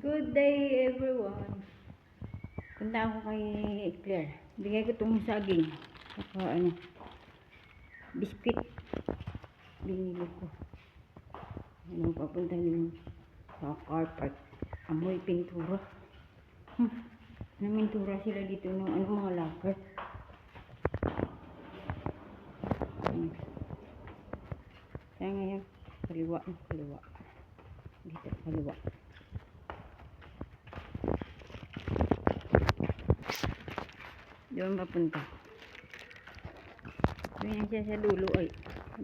Good day everyone. Punta ako kay Claire. Bigay ko itong saging. Saka biscuit. Binili ko. Papunta din sa car park. Amoy pintura. Namintura sila dito ng mga locker. Kaya ngayon, kaliwa. Dito, kaliwa. Doon papunta. Doon siya sa dulo ay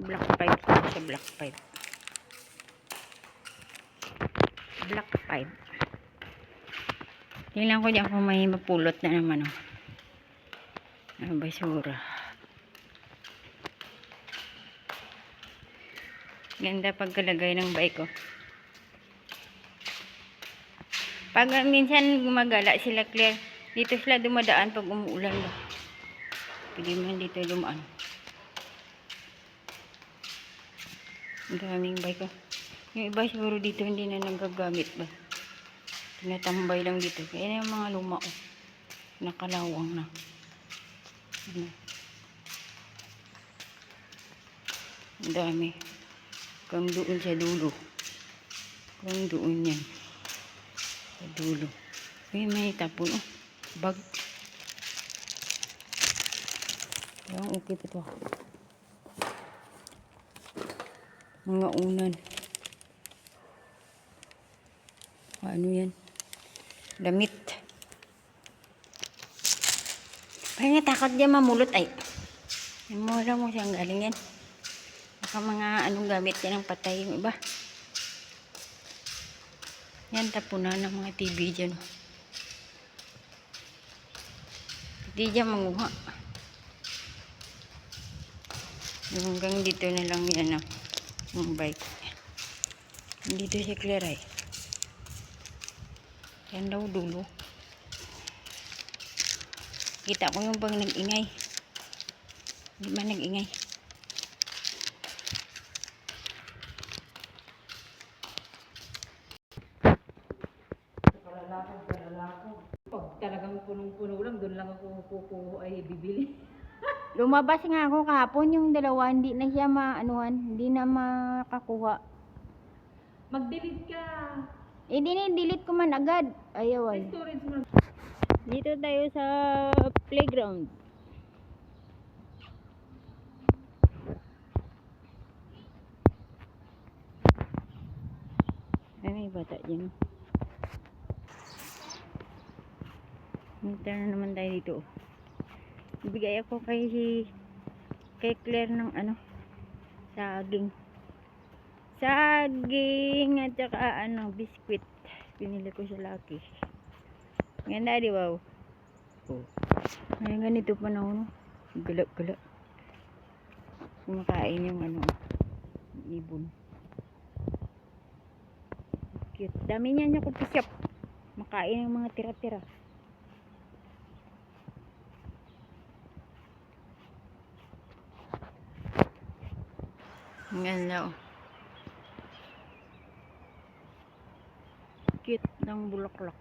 black pipe sa black pipe. Black pipe. Tingnan ko diyan kung may mapulot na naman basura. Ganda pagkalagay ng bike ko. Pag minsan gumagala sila Claire, dito sila dumadaan pag umuulan ba. Pwede man dito dumaan. Ang daming bike ko. Yung iba siguro dito hindi na nagagamit ba. Tinatambay lang dito. Kaya yung mga luma nakalawang na. Ang dami. Kung doon sa dulo. Kung doon yan. Sa dulo. May tapon bag. Ayan, okay pa ito. Mga unan. Ano yan? Damit. Parang natakot dyan mamulot ay. Mula mo siyang galing yan. Baka mga anong gamit yan ang patay yung iba. Yan tapunan ng mga TV dyan. Hindi dyan manguha. Hanggang dito na lang yan yung bike. Dito si Claire ay. Yan daw dulo. Kita ko yung pag nag-ingay. Hindi man nag-ingay. Pag talagang punong-puno lang, doon lang ako ay bibili. Lumabas nga ako kahapon yung dalawa, hindi na siya hindi na makakuha. Mag-delete ka. Delete ko man agad. Ayaw ay. Dito tayo sa playground. Ay, may bata dyan. Minta na naman tayo dito. Ibigay ako kay Claire ng saging at saka biskuit. Pinili ko sa Lucky. Ganda di wow. Ay ganito pa na gala. Kumakain yung ibon. Cute. Dami niya coffee shop. Makain ng mga tira-tira. Ang ganda Cute ng bulaklak.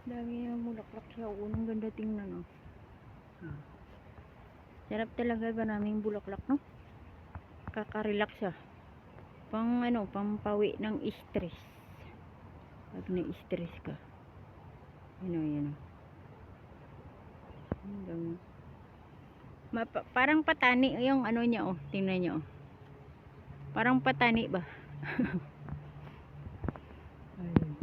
Dami yung bulaklak siya. Unang ganda tingnan Sarap talaga, maraming bulaklak Kakarelax siya. Pampawi ng stress. Pag na-stress ka. Yan. Parang patani yung niya tingnan niyo Parang patani ba? Ayun.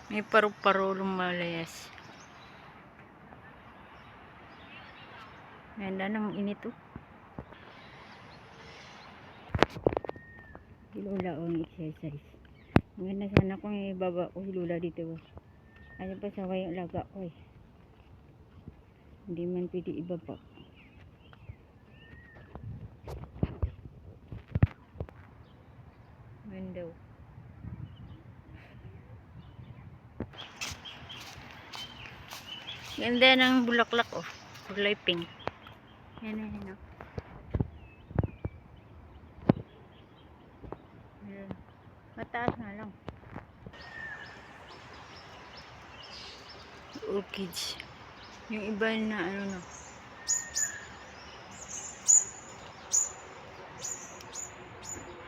May paru-paro lumalayas. Ganda ng inito. Si Lola exercise. Maganda sana kung ibaba ko si Lola dito. Ayaw pa saway yung laga ko Hindi man pwede ibaba. daw. Ganda ng bulaklak oh. Kulay pink. Yan. Yan. Mataas nga lang. Orchids. Yung iba na ano na.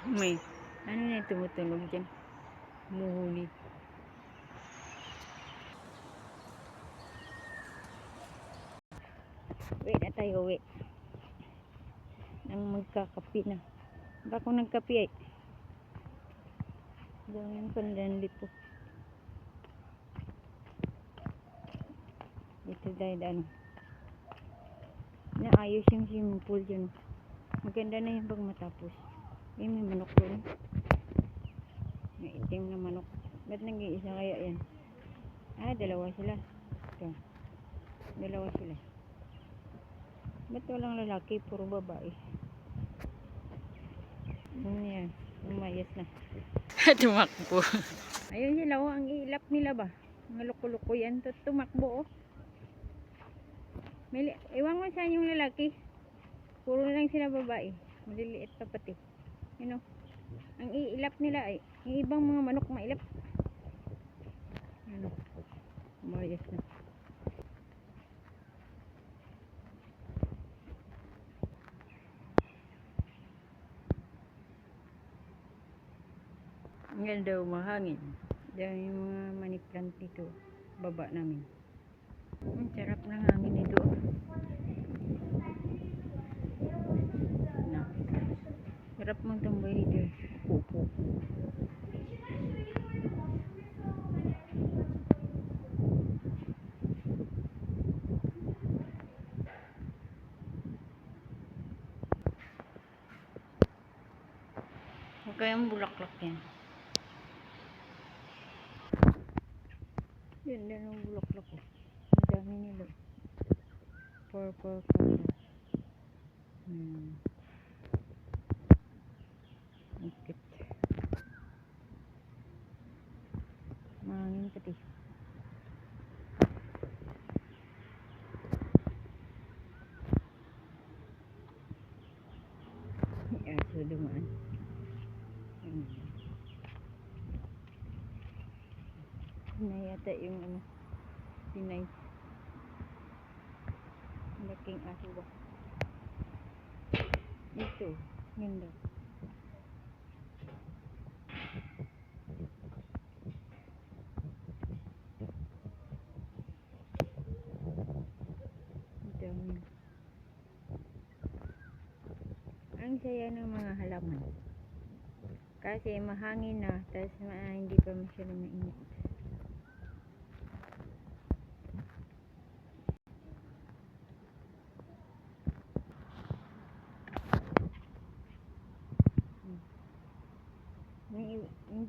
May ano na tumutunog dyan. Muhuli. Wait na tayo, wait. Nang magkakapi na. Baka kung nagkapi ay. Gawin ko na po. Ito dahil ano. Naayos yung swimming pool dyan. Maganda na yung pag matapos. May manok doon. May itim na manok. Ba't nag-iisa kaya yan? Ah, dalawa sila. Ito. Dalawa sila. Ba't walang lalaki? Puro babae. Yan. Umayos na. Tumakbo. Ayun sila oh. Ang ilap nila ba? Mga loko-loko yan. Tumakbo oh. Iwan mo saan yung lalaki. Puro lang sila babae. Maliliit pa pati. You know, ang iilap nila ay yung ibang mga manok mailap. Ano? Umayos na. Ang ganda umahangin. Diyan yung mga money plant dito. Baba namin. Ang sarap ng hangin dito. Sarap mong tambay dito. Pupo. Okay ang bulaklak yan. Yan ang bulaklak ko. Ang dami nila. Purple color. Okay. Mahangin pati. Aso dumaan. Pinay yata yung ano. Pinay. Laking aso ba? Ito. Ganda. Ang saya ng mga halaman kasi mahangin na tapos hindi pa masyadong mainit.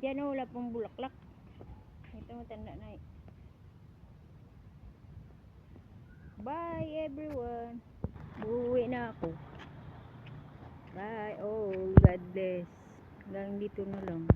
Diyan na wala pang bulaklak. Ito matanda na eh. Bye everyone. Uuwi na ako. Bye. Oh, God bless. Hanggang dito na lang.